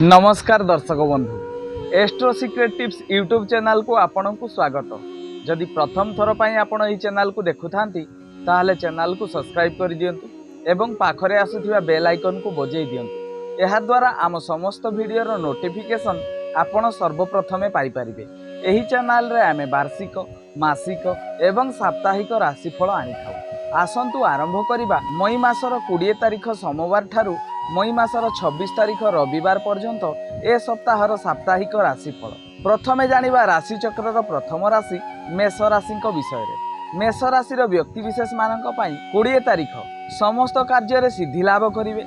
नमस्कार दर्शक बंधु astro secret tips YouTube channel को आपण को स्वागत। जदि प्रथम थर पर आपण यह चैनल को देखु ताहले चैनल को सब्सक्राइब कर दियंतु एवं पाखरे आसुथिबा बेल आइकन को बजाई दियंतु। यह द्वारा आम समस्त वीडियो नोटिफिकेशन आपण सर्वप्रथमे पाई परिबे। एही चैनल रे आमे वार्षिक मासिक एवं साप्ताहिक राशिफल आनिथाउ। आसंतु आरंभ करिबा मई मासर 20 तारिख सोमवार ठारू मई मासर 26 तारिख रविवार पर्यंत ए सप्ताहर साप्ताहिक राशिफल। प्रथमे जानिबा राशि चक्रर प्रथम राशि मेष राशि विषय रे। मेष राशि व्यक्ति विशेष मानक पई 20 तारिख समस्त कार्य रे सिद्धि लाभ करिवे।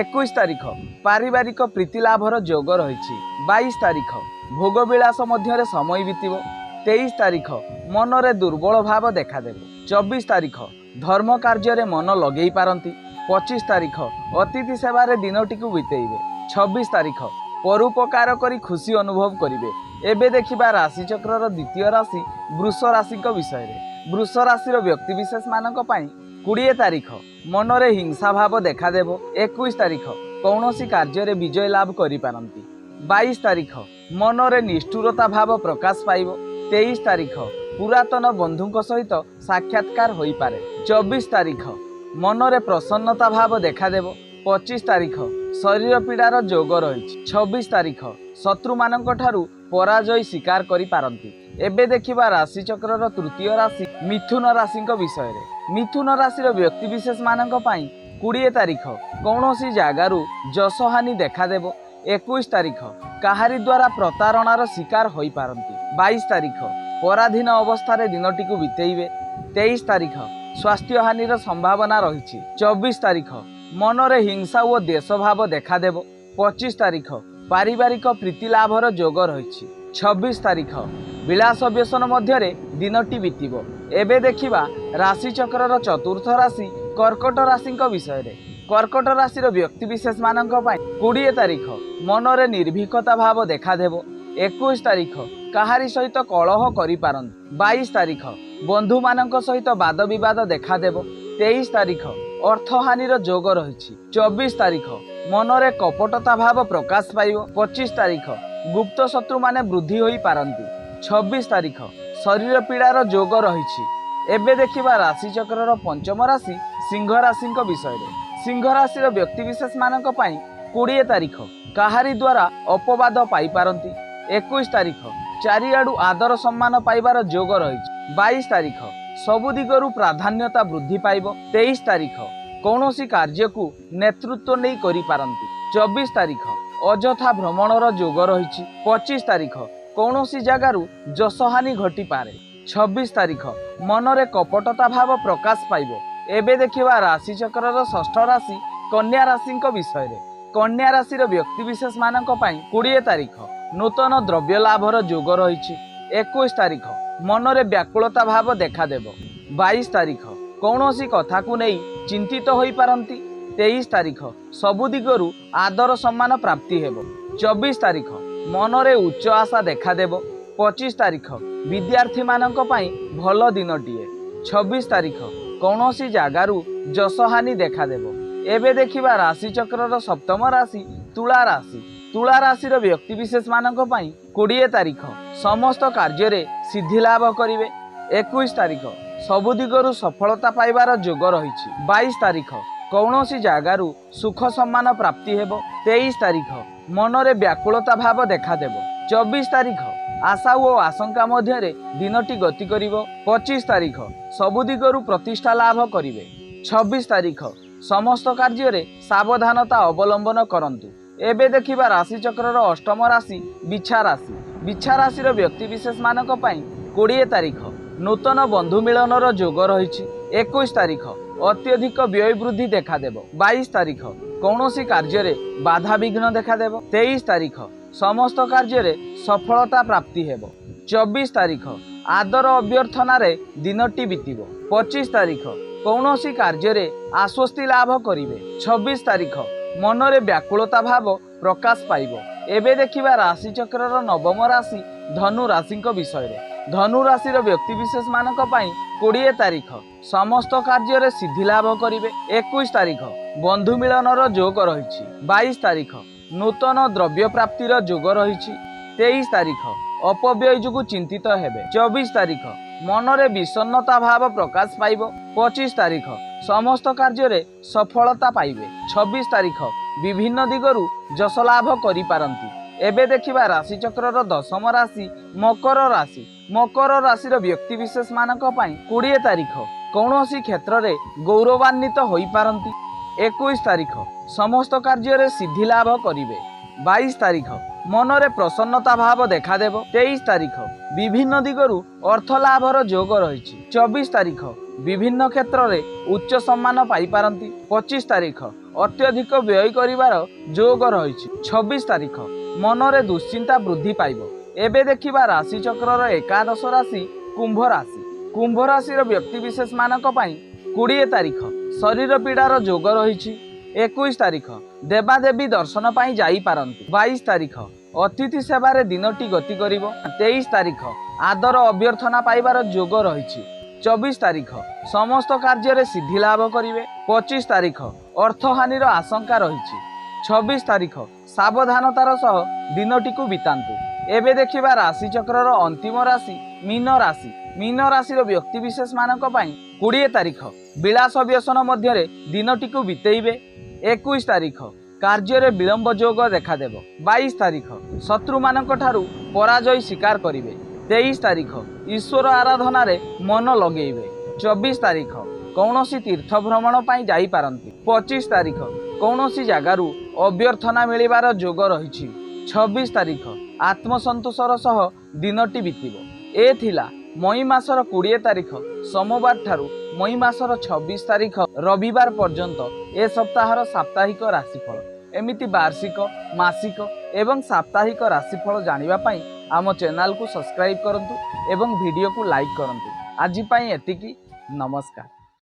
21 तारिख पारिवारिक प्रीति लाभर योग रहिछि। 22 तारिख भोग विलास मध्य समय बीतिबो। 23 तारिख मन रे दुर्बल भाव देखा देबो। 24 तारिख धर्म कार्य रे मन लगेई पारंती। 25 तारिख अतिथि सेवारे दिनटी को बितेइबे। 26 तारिख परोपकार करी खुशी अनुभव करिवे। एबे देखिबा राशि चक्रर द्वितीय राशि वृष राशि विषय रे। वृष राशि व्यक्ति विशेष मानक पई 20 तारिख मन रे हिंसा भाव देखा देबो। 21 तारिख कौनसी कार्य रे विजय लाभ करि पारंती। 22 तारिख मन रे निष्ठुरता भाव प्रकाश पाइबो। 23 तारिख पुरातन बंधुक सहित साक्षात्कार होई पारे। 24 तारिख मन रे प्रसन्नता भाव देखा देबो। 25 तारिख शरीर पीड़ार जोग रही। 26 तारिख शत्रु मानक ठारू पराजय स्वीकार करि पारंती। एबे देखिबा राशि चक्रर तृतीय राशि मिथुन राशि विषय रे। मिथुन राशि व्यक्ति विशेष मानक पई 20 तारिख कौनसी जगारू जसहानि देखा देबो। 21 तारिख काहारी द्वारा प्रतारणार शिकार होई पारंती। 22 तारिख पराधीन अवस्था रे दिनटी को बितेइबे। 23 तारिख स्वास्थ्य हानिर संभावना रही। 24 तारिख मन रे हिंसा और देश भाव देखा देबो। 25 तारिख पारिवारिक प्रीति लाभर योग रही। 26 तारिख विलास व्यसन मध्य दिनटी बीतिबो। एबे देखिबा राशि चक्रर चतुर्थ राशि कर्कट राशि विषय रे। कर्कट राशि व्यक्ति विशेष मानक पई 20 तारिख मन रे निर्भीकता भाव देखा देबो। 21 तारिख काहारी सहित कलह करि पारंती। 22 तारिख बंधु मानक सहित वाद विवाद देखा देबो। 23 तारिख अर्थहानिर जोग रही। 24 तारिख मन रे कपटता भाव प्रकाश पाइबो। 25 तारिख गुप्त शत्रु माने वृद्धि होई पारंती। 26 तारिख शरीर पीड़ार जोग रही। एबे देखिबा राशि चक्रर पंचम राशि सिंह राशि विषय रे। सिंह राशि व्यक्ति विशेष मानक पई 20 तारिख काहारी द्वारा अपवाद पाई पारंती। 21 तारिख चारिआडू आदर सम्मान पाइबार जोग रही। 22 तारिख सबु दिगरु प्राधान्यता वृद्धि पाइबो। 23 तारिख कौनसी कार्य को नेतृत्व नहीं करि पारंती। 24 तारिख अजथा भ्रमणर जोग रही। 25 तारिख कौनसी जगारू जसहानि घटी पारे। 26 तारिख मन रे कपटता भाव प्रकाश पाइबो। एबे देखिबा राशि चक्रर षष्ठ राशि कन्या राशि विषय रे। कन्या राशि व्यक्ति विशेष मानक पई 20 तारिख नूतन द्रव्य लाभर जोग रही। 21 तारिख मन रे व्याकुलता भाव देखा देबो। 22 तारिख कौनसी कथा को नहीं चिंतित होई पारंती। 23 तारिख सबु दिगरु आदर सम्मान प्राप्ति हेबो। 24 तारिख मन रे उच्च आशा देखा देबो। 25 तारिख विद्यार्थी मानक पई भल दिनटीए। 26 तारिख कौनसी जगारू जसहानि देखा देबो। एबे देखिबा राशि चक्रर सप्तम राशि तुला राशि। तुला राशि व्यक्ति विशेष मानक पई 20 तारिख समस्त कार्य रे सिद्धि लाभ करिवे। 21 तारिख सबु दिगरु सफलता पाइबार जोग रही। 22 तारिख कौनसी जगारू सुख सम्मान प्राप्ति हेबो। 23 तारिख मन रे व्याकुलता भाव देखा देबो। 24 तारिख आशा और आशंका मध्य दिनटी गति करिवो। 25 तारिख सबु दिगरु प्रतिष्ठा लाभ करिवे। 26 तारिख समस्त कार्य रे सावधानता अवलंबन करंतु। एबे देखिबा राशि चक्रर अष्टम राशि बिछा राशि। बिछा राशि व्यक्ति विशेष मानक पई 20 तारिख नूतन बंधु मिलनर जोग रही। 21 तारिख अत्यधिक व्यय वृद्धि देखा देबो। 22 तारिख कौनसी कार्य रे बाधा विघ्न देखा देबो। 23 तारिख समस्त कार्य रे सफलता प्राप्ति हेबो। 24 तारिख आदर अभ्यर्थना रे दिनटी बीतिबो। 25 तारिख कौनसी कार्य रे आश्वस्ति लाभ करिवे। 26 तारिख मन रे व्याकुलता भाव प्रकाश पाइबो। एबे देखिबा राशि चक्रर नवम राशि धनु राशि विषय रे। धनु राशि व्यक्ति विशेष मानक पई 20 तारिख समस्त कार्य रे सिद्धि लाभ करिवे। 21 तारिख बंधु मिलनर जोग रही। 22 तारिख नूतन द्रव्य प्राप्तिर जोग रही। 23 तारिख अपव्यय जो चिंतित हेबे। 24 तारिख मनरे विषन्नता भाव प्रकाश पाइब। 25 तारिख समस्त कार्य सफलता पाइबे। 26 तारिख विभिन्न दिगरु जस लाभ करि पारंती। एबे देखिबा राशि चक्रर दशम राशि मकर राशि। मकर राशि व्यक्ति विशेष मानक पई 20 तारिख कौनसी क्षेत्र में गौरवान्वित होई पारंती। 21 तारिख समस्त कार्य सिद्धि लाभ करिवे। 22 तारिख मनरे प्रसन्नता भाव देखादेव। 23 तारिख विभिन्न दिगरु अर्थ लाभर जोग रही। 24 तारिख विभिन्न क्षेत्र में उच्च सम्मान पाई पारंती। 25 तारिख अत्यधिक व्यय करिवार जोग रही। 26 तारिख मनरे दुश्चिंता वृद्धि पाइब। एबे देखिबा राशि चक्रर एकादश राशि कुंभ राशि। कुंभ राशि व्यक्ति विशेष मानक पई 20 तारिख शरीर पीड़ार जोग रही। 21 तारिख देवादेवी दर्शन पाई जाई पारंती। 22 तारिख अतिथि सेवारे दिनटी गति करिवो। 23 तारिख आदर अभ्यर्थना पाइबार जोग रही। 24 तारिख समस्त कार्य सिद्धि लाभ करिवे। 25 तारिख अर्थहानिर आशंका रही। 26 तारिख सावधानतार सह दिनटी को बितांतु। एबे देखिबा राशि चक्रर अंतिम राशि मीन राशि। मीन राशि व्यक्ति विशेष मानक पई 20 तारिख विलास व्यसन मध्य दिनटी को बितेइबे। 21 तारिख कार्य विलंब जोग देखादेव। 22 तारिख शत्रु मानक ठारू पराजय स्वीकार करिवे। 23 तारिख ईश्वर आराधना रे मन लगेइबे। 24 तारिख कौनसी तीर्थ भ्रमण पाई जाई पारंती। 25 तारिख कौनसी जगारू अभ्यर्थना मिलिबार जोग रही। 26 तारिख आत्मसंतोषर सह दिनटी बीतिबो। ए थिला मई मासर 20 तारिख सोमवार ठारू मई मासर 26 तारिख रविवार पर्यंत ए सप्ताहर साप्ताहिक राशिफल। एमिति वार्षिक मासिक एवं साप्ताहिक राशिफल जानिबा पई आम चैनल को सब्सक्राइब करंतु एवं वीडियो को लाइक करंतु। आज पई एतिकी। नमस्कार।